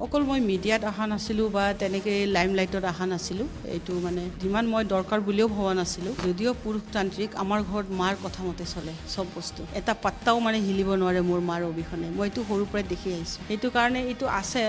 অকল মই মিডিয়াত অহা নাছিলোঁ বা তেনেকৈ লাইমলাইটত অহা নাছিলোঁ। এইটো মানে যিমান মই দৰকাৰ বুলিও ভবা নাছিলোঁ। যদিও পুৰুষতান্ত্ৰিক, আমাৰ ঘৰত মাৰ কথা মতে চলে চব বস্তু। এটা পাত্তাও মানে হিলিব নোৱাৰে মোৰ মাৰ অবিহনে। মই এইটো সৰুৰ পৰাই দেখি আহিছোঁ। সেইটো কাৰণে এইটো আছে,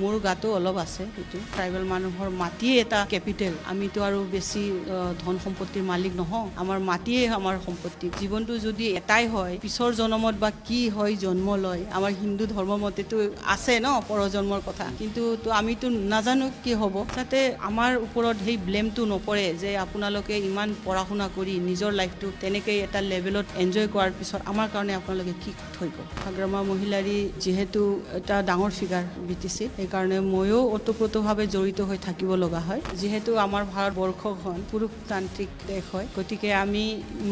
মোৰ গাতো অলপ আছে। এইটো ট্ৰাইবেল মানুহৰ মাটিয়ে এটা কেপিটেল। আমিতো আৰু বেছি ধন সম্পত্তিৰ মালিক নহওঁ। আমাৰ মাটিয়ে আমাৰ সম্পত্তি। জীৱনটো যদি এটাই হয়, পিছৰ জন্মত বা কি হয় জন্ম লয়, আমাৰ হিন্দু ধৰ্মৰ মতেতো আছে ন পৰজন্মৰ কথা, কিন্তু আমিতো নাজানো কি হ'ব। যাতে আমাৰ ওপৰত সেই ব্লেমটো নপৰে যে আপোনালোকে ইমান পঢ়া শুনা কৰি নিজৰ লাইফটো তেনেকৈ এটা লেভেলত এনজয় কৰাৰ পিছত আমাৰ কাৰণে আপোনালোকে কি থৈ গ'ল। হাগ্ৰামা মহিলাৰী যিহেতু এটা ডাঙৰ ফিগাৰ BTC, সেইকাৰণে ময়ো ওতপ্ৰোতভাৱে জড়িত হৈ থাকিব লগা হয়। যিহেতু আমাৰ ভাৰতবৰ্ষখন পুৰুষতান্ত্ৰিক দেশ হয়, গতিকে আমি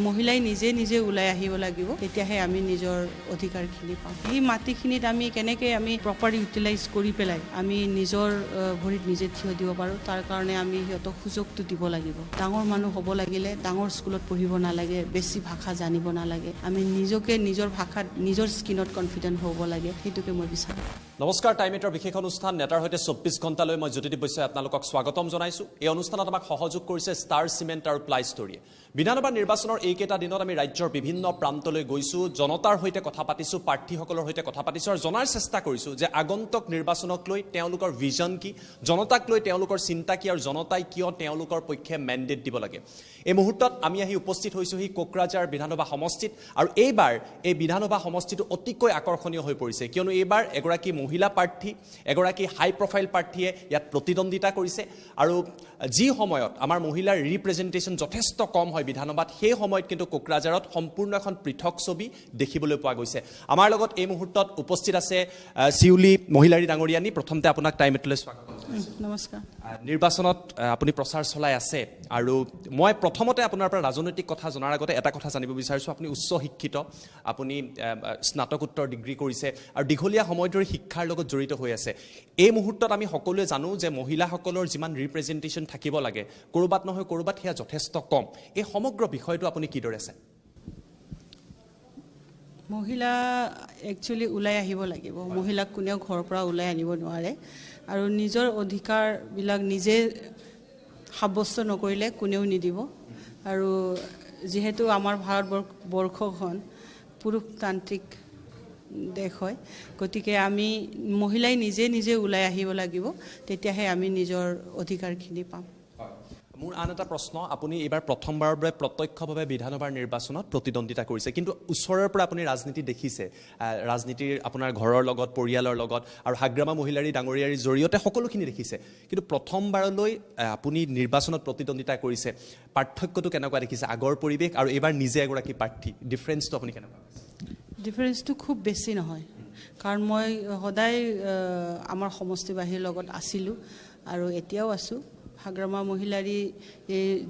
মহিলাই নিজে ওলাই আহিব লাগিব, তেতিয়াহে আমি নিজৰ অধিকাৰখিনি পাম। সেই মাটিখিনিত আমি কেনেকৈ আমি প্ৰপাৰ ইউটিলাইজ কৰি পেলাই আমি নিজৰ ভৰিত নিজে থিয় দিব পাৰোঁ, তাৰ কাৰণে আমি সিহঁতক সুযোগটো দিব লাগিব। ডাঙৰ মানুহ হ'ব লাগিলে ডাঙৰ স্কুলত পঢ়িব নালাগে, বেছি ভাষা জানিব নালাগে। আমি নিজকে নিজৰ ভাষাত নিজৰ স্কিনত কনফিডেণ্ট হ'ব লাগে, সেইটোকে মই বিচাৰোঁ। নমস্কাৰ, টাইম এটাৰ বিশেষ অনুষ্ঠান নেতাৰ সৈতে 24 ঘণ্টালৈ মই জ্যোতিদীপ বৈশ্যই আপোনালোকক স্বাগতম জনাইছোঁ। এই অনুষ্ঠানত আমাক সহযোগ কৰিছে ষ্টাৰ চিমেণ্ট আৰু প্লাই ষ্টৰীয়ে। বিধানসভা নিৰ্বাচনৰ এইকেইটা দিনত আমি ৰাজ্যৰ বিভিন্ন প্ৰান্তলৈ গৈছোঁ, জনতাৰ সৈতে কথা পাতিছোঁ, প্ৰাৰ্থীসকলৰ সৈতে কথা পাতিছোঁ আৰু জনাৰ চেষ্টা কৰিছোঁ যে আগন্তুক নিৰ্বাচনক লৈ তেওঁলোকৰ ভিজন কি, জনতাক লৈ তেওঁলোকৰ চিন্তা কি আৰু জনতাই কিয় তেওঁলোকৰ পক্ষে মেণ্ডেট দিব লাগে। এই মুহূৰ্তত আমি আহি উপস্থিত হৈছোঁহি কোকৰাঝাৰ বিধানসভা সমষ্টিত, আৰু এইবাৰ এই বিধানসভা সমষ্টিটো অতিকৈ আকৰ্ষণীয় হৈ পৰিছে, কিয়নো এইবাৰ এগৰাকী মহিলা প্ৰাৰ্থী, এগৰাকী হাই প্ৰফাইল প্ৰাৰ্থীয়ে ইয়াত প্ৰতিদ্বন্দ্বিতা কৰিছে। আৰু যি সময়ত আমাৰ মহিলাৰ ৰিপ্ৰেজেণ্টেশ্যন যথেষ্ট কম হয় বিধানসভাত, সেই সময়ত কিন্তু কোকৰাঝাৰত সম্পূৰ্ণ এখন পৃথক ছবি দেখিবলৈ পোৱা গৈছে। আমাৰ লগত এই মুহূৰ্তত উপস্থিত আছে শিউলি মহিলাৰী ডাঙৰীয়ানী। প্ৰথমতে আপোনাক টাইম এটলৈ স্বাগতম। নমস্কাৰ। নিৰ্বাচনত আপুনি প্ৰচাৰ চলাই আছে, আৰু মই প্ৰথমতে আপোনাৰ পৰা ৰাজনৈতিক কথা জনাৰ আগতে এটা কথা জানিব বিচাৰিছোঁ। আপুনি উচ্চ শিক্ষিত, আপুনি স্নাতকোত্তৰ ডিগ্ৰী কৰিছে আৰু দীঘলীয়া সময় ধৰি শিক্ষাৰ লগত জড়িত হৈ আছে। এই মুহূৰ্তত আমি সকলোৱে জানো যে মহিলাসকলৰ যিমান ৰিপ্ৰেজেণ্টেশ্যন থাকিব লাগে, ক'ৰবাত নহয় ক'ৰবাত সেয়া যথেষ্ট কম। এই সমগ্ৰ বিষয়টো আপুনি কিদৰে আছে? মহিলা একচুৱেলি ওলাই আহিব লাগিব। মহিলাক কোনেও ঘৰৰ পৰা ওলাই আনিব নোৱাৰে, আৰু নিজৰ অধিকাৰবিলাক নিজে সাব্যস্ত নকৰিলে কোনেও নিদিব। আৰু যিহেতু আমাৰ ভাৰতবৰ্ষখন পুৰুষতান্ত্ৰিক দেশ হয়, গতিকে আমি মহিলাই নিজে ওলাই আহিব লাগিব, তেতিয়াহে আমি নিজৰ অধিকাৰখিনি পাম। মোৰ আন এটা প্ৰশ্ন, আপুনি এইবাৰ প্ৰথমবাৰৰ বাবে প্ৰত্যক্ষভাৱে বিধানসভাৰ নিৰ্বাচনত প্ৰতিদ্বন্দ্বিতা কৰিছে, কিন্তু ওচৰৰ পৰা আপুনি ৰাজনীতি দেখিছে, ৰাজনীতিৰ আপোনাৰ ঘৰৰ লগত, পৰিয়ালৰ লগত আৰু হাগ্ৰামা মহিলাৰী ডাঙৰীয়াৰ জৰিয়তে সকলোখিনি দেখিছে, কিন্তু প্ৰথমবাৰলৈ আপুনি নিৰ্বাচনত প্ৰতিদ্বন্দ্বিতা কৰিছে। পাৰ্থক্যটো কেনেকুৱা দেখিছে আগৰ পৰিৱেশ আৰু এইবাৰ নিজে এগৰাকী প্ৰাৰ্থী? ডিফাৰেঞ্চটো আপুনি কেনেকুৱা? ডিফাৰেঞ্চটো খুব বেছি নহয়, কাৰণ মই সদায় আমাৰ সমষ্টিবাসীৰ লগত আছিলোঁ আৰু এতিয়াও আছোঁ। হাগ্ৰামা মহিলাৰী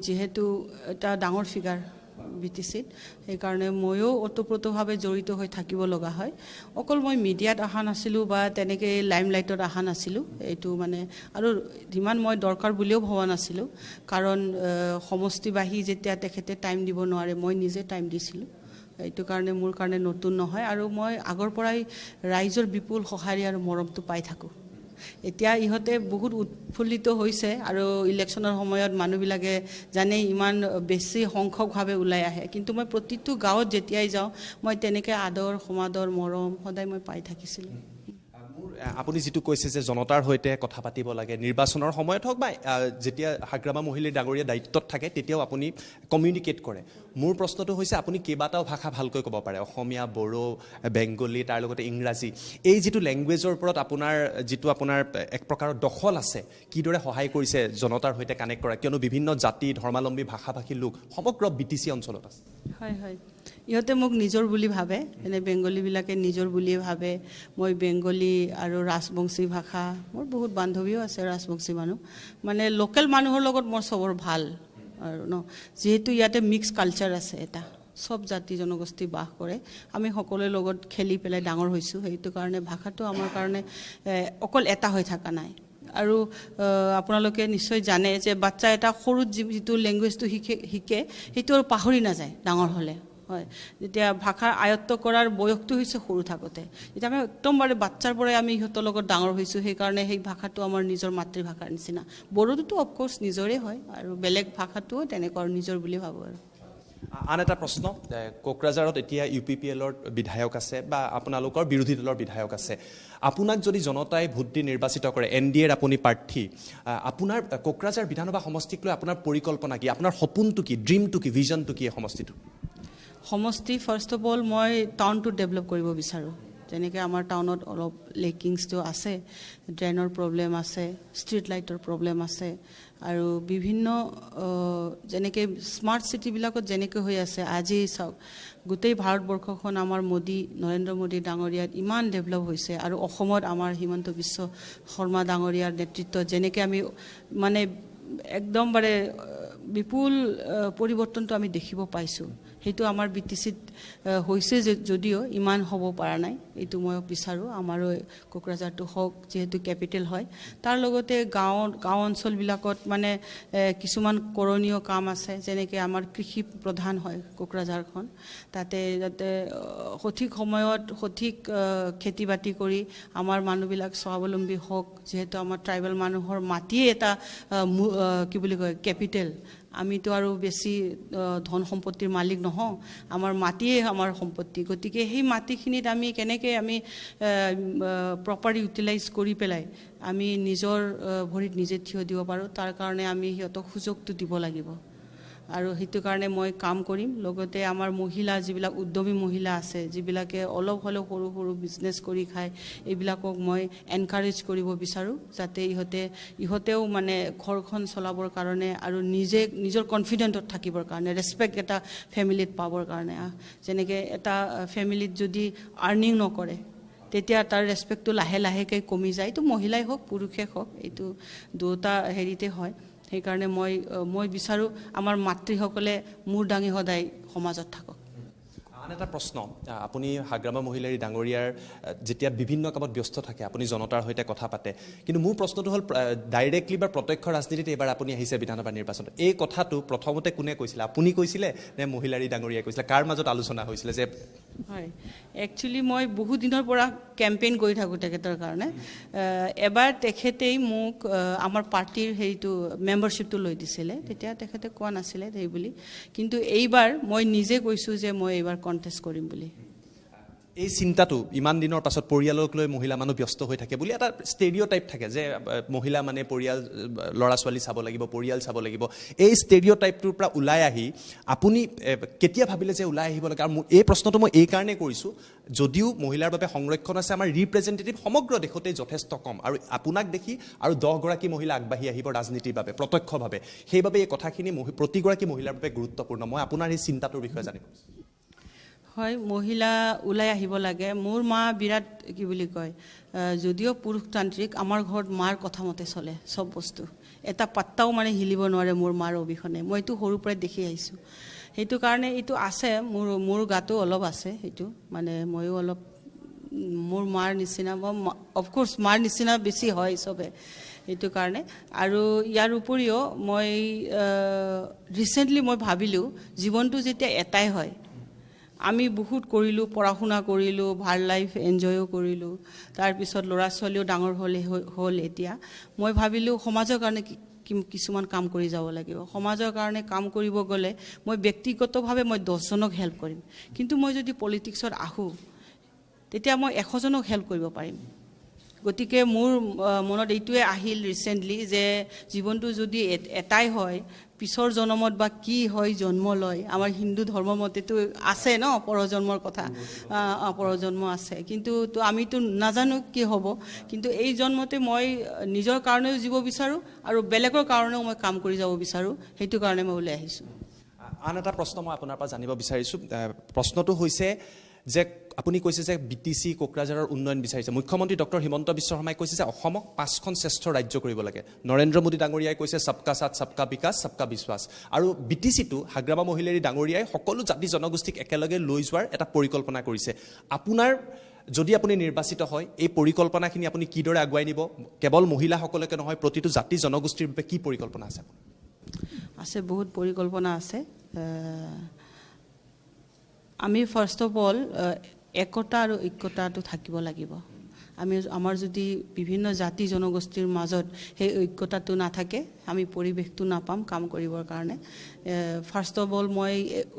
যিহেতু এটা ডাঙৰ ফিগাৰ BTCত, সেইকাৰণে ময়ো ওতপ্ৰোতভাৱে জড়িত হৈ থাকিব লগা হয়। অকল মই মিডিয়াত অহা নাছিলোঁ বা তেনেকৈ লাইমলাইটত অহা নাছিলোঁ। এইটো মানে আৰু যিমান মই দৰকাৰ বুলিও ভবা নাছিলোঁ, কাৰণ সমষ্টিবাসী যেতিয়া তেখেতে টাইম দিব নোৱাৰে, মই নিজে টাইম দিছিলোঁ। এইটো কাৰণে মোৰ কাৰণে নতুন নহয়, আৰু মই আগৰ পৰাই ৰাইজৰ বিপুল সঁহাৰি আৰু মৰমটো পাই থাকোঁ। এতিয়া ইহঁতে বহুত উৎফুল্লিত হৈছে, আৰু ইলেকশ্যনৰ সময়ত মানুহবিলাকে জানে ইমান বেছি সংখ্যকভাৱে ওলাই আহে, কিন্তু মই প্ৰতিটো গাঁৱত যেতিয়াই যাওঁ মই তেনেকৈ আদৰ সমাদৰ মৰম সদায় মই পাই থাকিছিলোঁ। আপুনি যিটো কৈছে যে জনতাৰ সৈতে কথা পাতিব লাগে, নিৰ্বাচনৰ সময়ত হওক বা যেতিয়া হাগ্ৰামা মহিলাৰ ডাঙৰীয়া দায়িত্বত থাকে তেতিয়াও আপুনি কমিউনিকেট কৰে। মোৰ প্ৰশ্নটো হৈছে, আপুনি কেইবাটাও ভাষা ভালকৈ ক'ব পাৰে, অসমীয়া, বড়ো, বেংগলী, তাৰ লগতে ইংৰাজী। এই যিটো লেংগুৱেজৰ ওপৰত আপোনাৰ এক প্ৰকাৰৰ দখল আছে, কিদৰে সহায় কৰিছে জনতাৰ সৈতে কানেক্ট কৰা, কিয়নো বিভিন্ন জাতি ধৰ্মাৱলম্বী ভাষাভাষীৰ লোক সমগ্ৰ BTC অঞ্চলত আছে? হয়, ইহঁতে মোক নিজৰ বুলি ভাবে, এনে বেংগলীবিলাকে নিজৰ বুলিয়ে ভাবে। মই বেংগলী আৰু ৰাজবংশী ভাষা, মোৰ বহুত বান্ধৱীও আছে ৰাজবংশী মানুহ, মানে লোকেল মানুহৰ লগত মোৰ চবৰ ভাল আৰু যিহেতু ইয়াতে মিক্স কালচাৰ আছে, এটা চব জাতি জনগোষ্ঠী বাস কৰে, আমি সকলোৰে লগত খেলি পেলাই ডাঙৰ হৈছোঁ। সেইটো কাৰণে ভাষাটো আমাৰ কাৰণে অকল এটা হৈ থকা নাই। আৰু আপোনালোকে নিশ্চয় জানে যে বাচ্চা এটা সৰুত যিটো লেংগুৱেজটো শিকে সেইটো আৰু পাহৰি নাযায় ডাঙৰ হ'লে। হয় যেতিয়া ভাষা আয়ত্ত কৰাৰ বয়সটো হৈছে সৰু থাকোঁতে এতিয়া আমি একদমবাৰে বাচ্চাৰ পৰাই আমি সিহঁতৰ লগত ডাঙৰ হৈছোঁ সেইকাৰণে সেই ভাষাটো আমাৰ নিজৰ মাতৃভাষাৰ নিচিনা বড়োটোতো অফক'ৰ্ছ নিজৰে হয় আৰু বেলেগ ভাষাটোও তেনেকুৱা নিজৰ বুলি ভাবোঁ আৰু আন এটা প্ৰশ্ন কোকৰাঝাৰত এতিয়া UPPLৰ বিধায়ক আছে বা আপোনালোকৰ বিৰোধী দলৰ বিধায়ক আছে আপোনাক যদি জনতাই ভোট দি নিৰ্বাচিত কৰে NDAৰ আপুনি প্ৰাৰ্থী আপোনাৰ কোকৰাঝাৰ বিধানসভা সমষ্টিক লৈ আপোনাৰ পৰিকল্পনা কি আপোনাৰ সপোনটো কি ড্ৰিমটো কি ভিজনটো কি সমষ্টিটো সমষ্টি ফাৰ্ষ্ট অফ অল মই টাউনটো ডেভেলপ কৰিব বিচাৰোঁ যেনেকৈ আমাৰ টাউনত অলপ লেকিংছটো আছে ড্ৰেইনৰ প্ৰব্লেম আছে ষ্ট্ৰীট লাইটৰ প্ৰব্লেম আছে আৰু বিভিন্ন যেনেকৈ স্মাৰ্ট চিটিবিলাকত যেনেকৈ হৈ আছে আজি চাওক গোটেই ভাৰতবৰ্ষখন আমাৰ নৰেন্দ্ৰ মোদী ডাঙৰীয়াত ইমান ডেভেলপ হৈছে আৰু অসমত আমাৰ হিমন্ত বিশ্ব শৰ্মা ডাঙৰীয়াৰ নেতৃত্বত যেনেকৈ আমি মানে একদমবাৰে বিপুল পৰিৱৰ্তনটো আমি দেখিব পাইছোঁ সেইটো আমাৰ BTCত হৈছে যদিও ইমান হ'ব পৰা নাই এইটো মই বিচাৰোঁ আমাৰো কোকৰাঝাৰটো হওক যিহেতু কেপিটেল হয় তাৰ লগতে গাঁও অঞ্চলবিলাকত মানে কিছুমান কৰণীয় কাম আছে যেনেকৈ আমাৰ কৃষি প্ৰধান হয় কোকৰাঝাৰখন তাতে যাতে সঠিক সময়ত সঠিক খেতি বাতি কৰি আমাৰ মানুহবিলাক স্বাৱলম্বী হওক যিহেতু আমাৰ ট্ৰাইবেল মানুহৰ মাটিয়ে এটা কি বুলি কয় কেপিটেল আমিতো আৰু বেছি ধন সম্পত্তিৰ মালিক নহওঁ আমাৰ মাটিয়ে আমাৰ সম্পত্তি গতিকে সেই মাটিখিনিত আমি কেনেকৈ আমি প্ৰপাৰ ইউটিলাইজ কৰি পেলাই আমি নিজৰ ভৰিত নিজে থিয় দিব পাৰোঁ তাৰ কাৰণে আমি সিহঁতক সুযোগটো দিব লাগিব আৰু সেইটো কাৰণে মই কাম কৰিম লগতে আমাৰ মহিলা যিবিলাক উদ্যমী মহিলা আছে যিবিলাকে অলপ হ'লেও সৰু সৰু বিজনেছ কৰি খায় এইবিলাকক মই এনকাৰেজ কৰিব বিচাৰোঁ যাতে ইহঁতেও মানে ঘৰখন চলাবৰ কাৰণে আৰু নিজৰ কনফিডেণ্টত থাকিবৰ কাৰণে ৰেচপেক্ট এটা ফেমিলিত পাবৰ কাৰণে যেনেকৈ এটা ফেমিলিত যদি আৰ্নিং নকৰে তেতিয়া তাৰ ৰেচপেক্টটো লাহে লাহেকৈ কমি যায় এইটো মহিলাই হওক পুৰুষে হওক এইটো দুটা হেৰিতে হয় সেইকাৰণে মই বিচাৰোঁ আমাৰ মাতৃসকলে মূৰ দাঙি সদায় সমাজত থাকক আন এটা প্ৰশ্ন আপুনি হাগ্ৰামা মহিলাৰী ডাঙৰীয়াৰ যেতিয়া বিভিন্ন কামত ব্যস্ত থাকে আপুনি জনতাৰ সৈতে কথা পাতে কিন্তু মোৰ প্ৰশ্নটো হ'ল ডাইৰেক্টলি বা প্ৰত্যক্ষ ৰাজনীতিত এইবাৰ আপুনি আহিছে বিধানসভা নিৰ্বাচনত এই কথাটো প্ৰথমতে কোনে কৈছিলে আপুনি কৈছিলে নে মহিলাৰী ডাঙৰীয়াই কৈছিলে কাৰ মাজত আলোচনা হৈছিলে যে হয় একচুৱেলি মই বহুত দিনৰ পৰা কেম্পেইন কৰি থাকোঁ তেখেতৰ কাৰণে এবাৰ তেখেতেই মোক আমাৰ পাৰ্টিৰ হেৰিটো মেম্বাৰশ্বিপটো লৈ দিছিলে তেতিয়া তেখেতে কোৱা নাছিলে সেই বুলি কিন্তু এইবাৰ মই নিজে কৈছোঁ যে মই এইবাৰ কণ্টেষ্ট কৰিম বুলি এই চিন্তাটো ইমান দিনৰ পাছত পৰিয়ালক লৈ মহিলা মানুহ ব্যস্ত হৈ থাকে বুলি এটা ষ্টেৰিঅ'টাইপ থাকে যে মহিলা মানে পৰিয়াল ল'ৰা ছোৱালী চাব লাগিব পৰিয়াল চাব লাগিব এই ষ্টেৰিঅ'টাইপটোৰ পৰা ওলাই আহি আপুনি কেতিয়া ভাবিলে যে ওলাই আহিব লাগে আৰু এই প্ৰশ্নটো মই এই কাৰণে কৰিছোঁ যদিও মহিলাৰ বাবে সংৰক্ষণ আছে আমাৰ ৰিপ্ৰেজেণ্টেটিভ সমগ্ৰ দেশতে যথেষ্ট কম আৰু আপোনাক দেখি আৰু 10 গৰাকী মহিলা আগবাঢ়ি আহিব ৰাজনীতিৰ বাবে প্ৰত্যক্ষভাৱে সেইবাবে এই কথাখিনি প্ৰতিগৰাকী মহিলাৰ বাবে গুৰুত্বপূৰ্ণ মই আপোনাৰ এই চিন্তাটোৰ বিষয়ে জানিব হয় মহিলা ওলাই আহিব লাগে মোৰ মা বিৰাট কি বুলি কয় যদিও পুৰুষতান্ত্ৰিক আমাৰ ঘৰত মাৰ কথা মতে চলে সব বস্তু এটা পাত্তাও মানে হিলিব নোৱাৰে মোৰ মাৰ অবিহনে মই এইটো সৰুৰ পৰাই দেখি আহিছোঁ সেইটো কাৰণে এইটো আছে মোৰ গাতো অলপ আছে সেইটো মানে ময়ো অলপ মোৰ মাৰ নিচিনা অফক'ৰ্ছ মাৰ নিচিনা বেছি হয় চবে সেইটো কাৰণে আৰু ইয়াৰ উপৰিও মই ৰিচেণ্টলি মই ভাবিলোঁ জীৱনটো যেতিয়া এটাই হয় আমি বহুত কৰিলোঁ পঢ়া শুনা কৰিলোঁ ভাল লাইফ এনজয়ো কৰিলোঁ তাৰপিছত ল'ৰা ছোৱালীও ডাঙৰ হ'ল এতিয়া মই ভাবিলোঁ সমাজৰ কাৰণে কিছুমান কাম কৰি যাব লাগিব সমাজৰ কাৰণে কাম কৰিব গ'লে মই ব্যক্তিগতভাৱে মই 10 জনক হেল্প কৰিম কিন্তু মই যদি পলিটিক্সত আহোঁ তেতিয়া মই 100 জনক হেল্প কৰিব পাৰিম গতিকে মোৰ মনত এইটোৱে আহিল ৰিচেণ্টলি যে জীৱনটো যদি এটাই হয় পিছৰ জন্মত বা কি হয় জন্ম লয় আমাৰ হিন্দু ধৰ্ম মতেতো আছে ন পৰজন্মৰ কথা পৰজন্ম আছে কিন্তু তো আমিতো নাজানো কি হ'ব কিন্তু এই জন্মতে মই নিজৰ কাৰণেও জীৱ বিচাৰোঁ আৰু বেলেগৰ কাৰণেও মই কাম কৰি যাব বিচাৰোঁ সেইটো কাৰণে মই ওলাই আহিছোঁ আন এটা প্ৰশ্ন মই আপোনাৰ পৰা জানিব বিচাৰিছোঁ প্ৰশ্নটো হৈছে যে আপুনি কৈছে যে BTC কোকৰাঝাৰৰ উন্নয়ন বিচাৰিছে মুখ্যমন্ত্ৰী ডক্টৰ হিমন্ত বিশ্ব শৰ্মাই কৈছে যে অসমক 5খন শ্ৰেষ্ঠ ৰাজ্য কৰিব লাগে নৰেন্দ্ৰ মোদী ডাঙৰীয়াই কৈছে সবকা সাথ সবকা বিকাশ সবকা বিশ্বাস আৰু BTCটো হাগ্ৰামা মহিলাৰী ডাঙৰীয়াই সকলো জাতি জনগোষ্ঠীক একেলগে লৈ যোৱাৰ এটা পৰিকল্পনা কৰিছে আপোনাৰ যদি আপুনি নিৰ্বাচিত হয় এই পৰিকল্পনাখিনি আপুনি কিদৰে আগুৱাই নিব কেৱল মহিলাসকলকে নহয় প্ৰতিটো জাতি জনগোষ্ঠীৰ বাবে কি পৰিকল্পনা আছে বহুত পৰিকল্পনা আছে আমি ফাৰ্ষ্ট অফ অল একতা আৰু ঐক্যতাটো থাকিব লাগিব। আমাৰ যদি বিভিন্ন জাতি জনগোষ্ঠীৰ মাজত সেই ঐক্যতাটো নাথাকে আমি পৰিৱেশটো নাপাম কাম কৰিবৰ কাৰণে। ফাৰ্ষ্ট অফ অল মই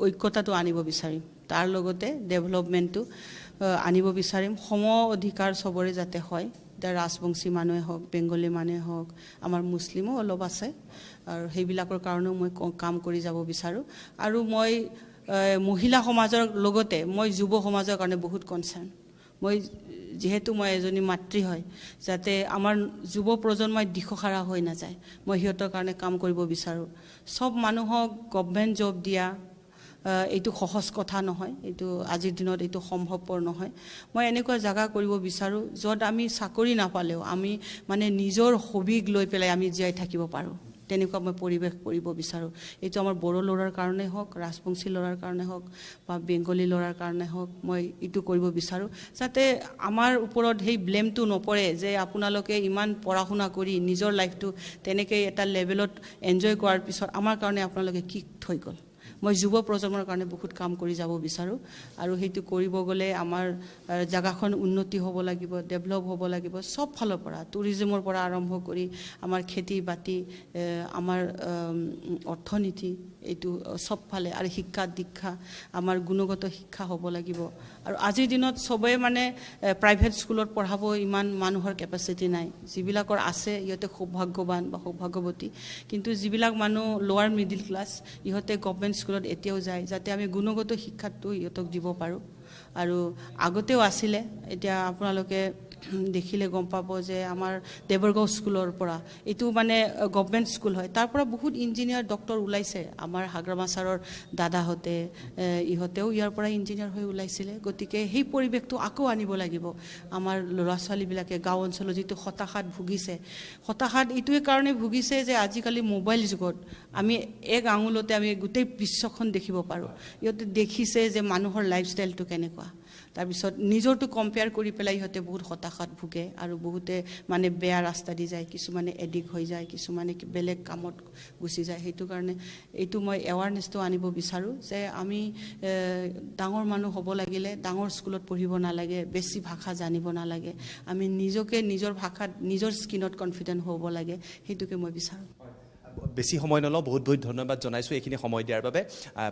ঐক্যতাটো আনিব বিচাৰিম, তাৰ লগতে ডেভেলপমেণ্টটো আনিব বিচাৰিম। সম অধিকাৰ চবৰে যাতে হয়, এতিয়া ৰাজবংশী মানুহে হওক, বেংগলী মানুহে হওক, আমাৰ মুছলিমো অলপ আছে, আৰু সেইবিলাকৰ কাৰণেও মই কাম কৰি যাব বিচাৰোঁ। আৰু মই মহিলা সমাজৰ লগতে মই যুৱ সমাজৰ কাৰণে বহুত কনচাৰ্ণ। মই যিহেতু মই এজনী মাতৃ হয়, যাতে আমাৰ যুৱ প্ৰজন্মই দিশহাৰা হৈ নাযায়, মই সিহঁতৰ কাৰণে কাম কৰিব বিচাৰোঁ। চব মানুহক গভৰ্ণমেণ্ট জব দিয়া এইটো সহজ কথা নহয়, এইটো আজিৰ দিনত এইটো সম্ভৱপৰ নহয়। মই এনেকুৱা জাগা কৰিব বিচাৰোঁ য'ত আমি চাকৰি নাপালেও আমি মানে নিজৰ হবিক লৈ পেলাই আমি জীয়াই থাকিব পাৰোঁ, তেনেকুৱা মই পৰিৱেশ কৰিব বিচাৰোঁ। এইটো আমাৰ বড়ো ল'ৰাৰ কাৰণে হওক, ৰাজবংশী ল'ৰাৰ কাৰণে হওক বা বেংগলী ল'ৰাৰ কাৰণে হওক, মই এইটো কৰিব বিচাৰোঁ যাতে আমাৰ ওপৰত সেই ব্লেমটো নপৰে যে আপোনালোকে ইমান পঢ়া শুনা কৰি নিজৰ লাইফটো তেনেকৈ এটা লেভেলত এনজয় কৰাৰ পিছত আমাৰ কাৰণে আপোনালোকে কি থৈ গ'ল। মই যুৱ প্ৰজন্মৰ কাৰণে বহুত কাম কৰি যাব বিচাৰোঁ, আৰু সেইটো কৰিব গ'লে আমাৰ জেগাখন উন্নতি হ'ব লাগিব, ডেভেলপ হ'ব লাগিব চব ফালৰ পৰা, টুৰিজিমৰ পৰা আৰম্ভ কৰি আমাৰ খেতি বাতি, আমাৰ অৰ্থনীতি, এইটো চব ফালে, আৰু শিক্ষা দীক্ষা আমাৰ গুণগত শিক্ষা হ'ব লাগিব। আৰু আজিৰ দিনত চবেই মানে প্ৰাইভেট স্কুলত পঢ়াব ইমান মানুহৰ কেপাচিটি নাই, যিবিলাকৰ আছে ইহঁতে সৌভাগ্যৱান বা সৌভাগ্যৱতী, কিন্তু যিবিলাক মানুহ লোৱাৰ মিডিল ক্লাছ ইহঁতে গভৰ্ণমেণ্ট স্কুলত এতিয়াও যায়, যাতে আমি গুণগত শিক্ষাটো ইহঁতক দিব পাৰোঁ। আৰু আগতেও আছিলে, এতিয়া আপোনালোকে দেখিলে গম পাব যে আমাৰ দেৱৰগাঁও স্কুলৰ পৰা, এইটো মানে গভৰ্ণমেণ্ট স্কুল হয়, তাৰ পৰা বহুত ইঞ্জিনিয়াৰ ডক্টৰ ওলাইছে। আমাৰ হাগ্ৰামা ছাৰৰ দাদাহঁতে ইহঁতেও ইয়াৰ পৰা ইঞ্জিনিয়াৰ হৈ ওলাইছিলে। গতিকে সেই পৰিৱেশটো আকৌ আনিব লাগিব। আমাৰ ল'ৰা ছোৱালীবিলাকে গাঁও অঞ্চলত যিটো হতাশাত ভুগিছে, হতাশাত এইটোৱে কাৰণে ভুগিছে যে আজিকালি মোবাইল যুগত আমি এক আঙুলতে আমি গোটেই বিশ্বখন দেখিব পাৰোঁ। ইহঁতে দেখিছে যে মানুহৰ লাইফষ্টাইলটো কেনেকুৱা, তাৰপিছত নিজৰটো কম্পেয়াৰ কৰি পেলাই ইহঁতে বহুত হতাশাত ভুগে, আৰু বহুতে মানে বেয়া ৰাস্তা দি যায়, কিছুমানে এডিক্ট হৈ যায়, কিছুমানে বেলেগ কামত গুচি যায়। সেইটো কাৰণে এইটো মই এৱাৰনেছটো আনিব বিচাৰোঁ যে আমি ডাঙৰ মানুহ হ'ব লাগিলে ডাঙৰ স্কুলত পঢ়িব নালাগে, বেছি ভাষা জানিব নালাগে, আমি নিজকে নিজৰ ভাষাত নিজৰ স্কিনত কনফিডেণ্ট হ'ব লাগে, সেইটোকে মই বিচাৰোঁ। বেছি সময় নলওঁ, বহুত বহুত ধন্যবাদ জনাইছোঁ এইখিনি সময় দিয়াৰ বাবে।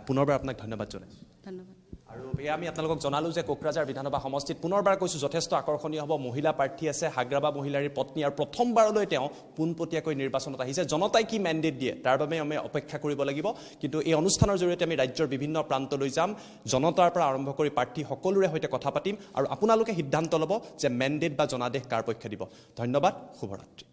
পুনৰবাৰ আপোনাক ধন্যবাদ জনাইছোঁ। ধন্যবাদ। আৰু এয়া আমি আপোনালোকক জনালোঁ যে কোকৰাঝাৰ বিধানসভা সমষ্টিত পুনৰবাৰ কৈছোঁ যথেষ্ট আকৰ্ষণীয় হ'ব। মহিলা প্ৰাৰ্থী আছে, হাগ্ৰাবা মহিলাৰীৰ পত্নী, আৰু প্ৰথমবাৰলৈ তেওঁ পোনপটীয়াকৈ নিৰ্বাচনত আহিছে। জনতাই কি মেণ্ডেট দিয়ে তাৰ বাবে আমি অপেক্ষা কৰিব লাগিব, কিন্তু এই অনুষ্ঠানৰ জৰিয়তে আমি ৰাজ্যৰ বিভিন্ন প্ৰান্তলৈ যাম, জনতাৰ পৰা আৰম্ভ কৰি প্ৰাৰ্থী সকলোৰে সৈতে কথা পাতিম, আৰু আপোনালোকে সিদ্ধান্ত ল'ব যে মেণ্ডেট বা জনাদেশ কাৰ পক্ষে দিব। ধন্যবাদ, শুভৰাত্ৰি।